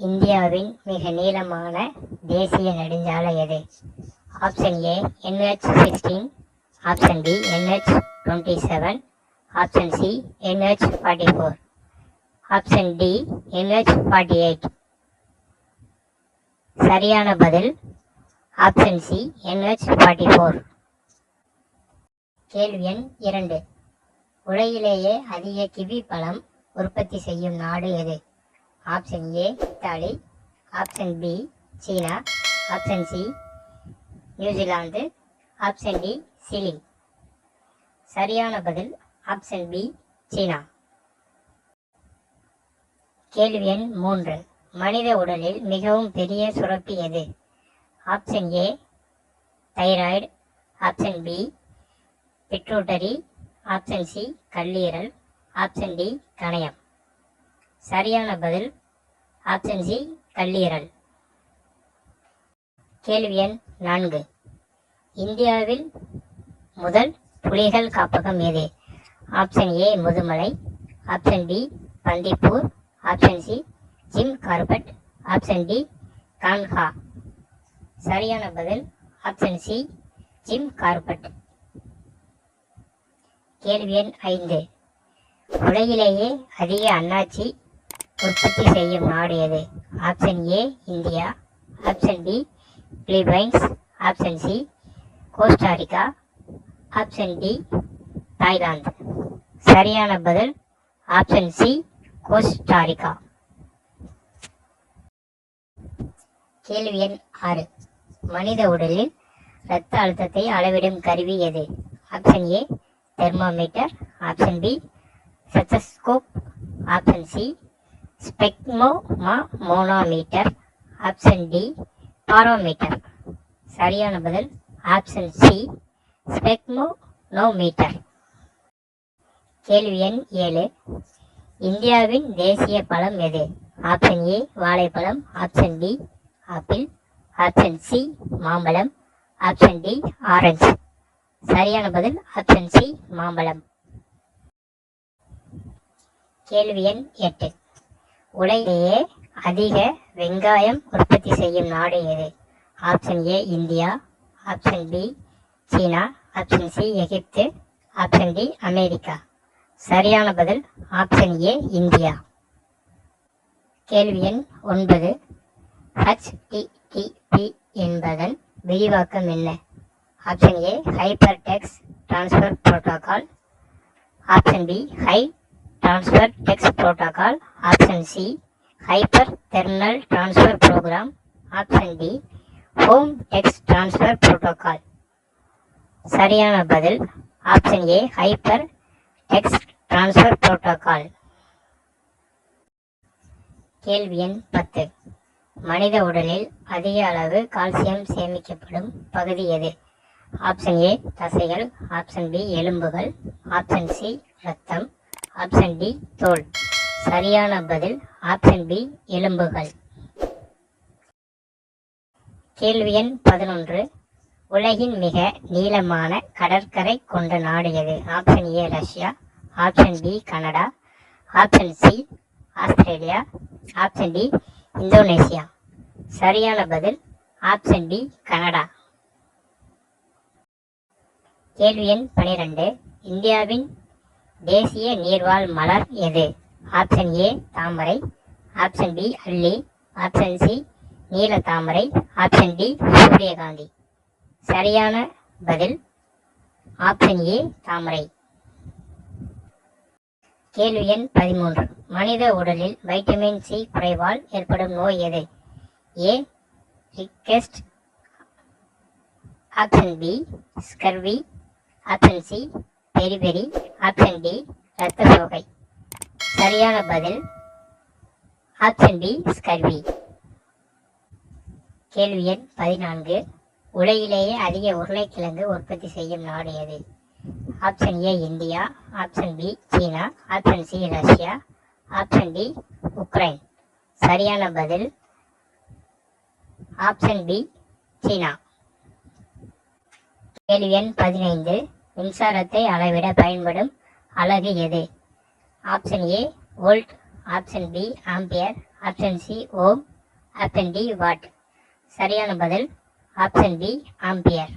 இந்தியாவின் மிக நீளமான தேசிய நெடுஞ்சாலை எது? Option A NH16, option B NH27, option C NH44, option D NH48. சரியான பதில் ஆப்ஷன் சி NH44. கேள்வி எண் 2. உலகிலேயே அதிக கிவி பழம் உற்பத்தி செய்யும் நாடு எது? Option A Italy, option B சீனா, option C New Zealand, option D Chile. சரியான பதில் ஆப்ஷன் பி சீனா. கேள்வி எண் 3. மனித உடலில் மிகவும் பெரிய சுரப்பி எது? Option A thyroid, option B pituitary, option C கல்லீரல், ஆப்ஷன் டி கணையம். சரியான பதில் ஆப்ஷன் சி கல்லீரல். கேள்வி எண் 4. இந்தியாவில் முதல் புலிகள் காப்பகம் எது? Option A Mudumalai, option B Bandipur, option C Jim Corbett, option D Kanha. சரியான பதில் ஆப்ஷன் சி ஜிம் கார்பெட். கேள்வி எண் 5. உலகிலேயே அதிக அன்னாச்சி உற்பத்தி செய்யும் நாடு எது? Option A India, option B Philippines, option C Costa Rica, option D Thailand. சரியான பதில் ஆப்ஷன் சி கோஸ்டாரிக்கா. கேள்வி எண் 6. மனித உடலில் இரத்த அழுத்தத்தை அளவிடும் கருவி எது? Option A thermometer, option B stethoscope, option C sphygmomanometer, option D barometer. சரியான பதில் ஆப்ஷன் சி ஸ்பெக்ட்ரோமோனோமீட்டர். கேள்வி எண் 7. இந்தியாவின் தேசிய பழம் எது? ஆப்ஷன் ஏ வாழைப்பழம், option B apple, option C மாம்பழம், ஆப்ஷன் டி ஆரஞ்சு. சரியான பதில் ஆப்ஷன் சி மாம்பழம். கேள்வி எண் 8. உலகிலேயே அதிக வெங்காயம் உற்பத்தி செய்யும் நாடு எது? Option A India, option B சீனா, option C Egypt, option D America. சரியான பதில் ஆப்ஷன் ஏ இந்தியா. கேள்வி எண் 9. HTTP என்பதன் விரிவாக்கம் என்ன? Option A hyper text transfer protocol, option B high transfer text protocol, option C hyper thermal transfer program, option D home text transfer protocol. சரியான பதில் option A hyper text transfer protocol. கேள்வி எண் 10. மனித உடலில் அதிக அளவு கால்சியம் சேமிக்கப்படும் பகுதி எது? ஆப்ஷன் ஏ தசைகள், ஆப்ஷன் பி எலும்புகள், ஆப்ஷன் சி இரத்தம், ஆப்ஷன் டி தோல். சரியான பதில் ஆப்ஷன் பி எலும்புகள். கேள்வி எண் 11. உலகின் மிக நீளமான கடற்கரை கொண்ட நாடு எது? Option A Russia, option B Canada, option C Australia, option D Indonesia. சரியான பதில் ஆப்ஷன் டி கனடா. கேள்வி எண் 12. இந்தியாவின் தேசிய நீர்வாழ் மலர் எது? ஆப்ஷன் ஏ தாமரை, ஆப்ஷன் பி அல்லி, ஆப்ஷன் சி நீல தாமரை, ஆப்ஷன் டி சூரியகாந்தி. சரியான பதில் ஆப்ஷன் ஏ தாமரை. கேள்வி எண் 13. மனித உடலில் வைட்டமின் சி குறைவால் ஏற்படும் நோய் எது? A rickets, option B scurvy, option C beriberi, option D இரத்த சோகை. சரியான பதில் ஆப்ஷன் பி ஸ்கர்வி. கேள்வி எண் 14. உலகிலேயே அதிக உருளைக்கிழங்கு உற்பத்தி செய்யும் நாடு எது? Option A India, option B சீனா, option C Russia, option D Ukraine. சரியான பதில் ஆப்ஷன் பி சீனா. கேள்வி எண் 15. மின்சாரத்தை அளவிட பயன்படும் அலகு எது? Option A volt, option B ampere, option C ohm, option D watt. சரியான பதில் ஆப்ஷன் பி ஆம்பியர்.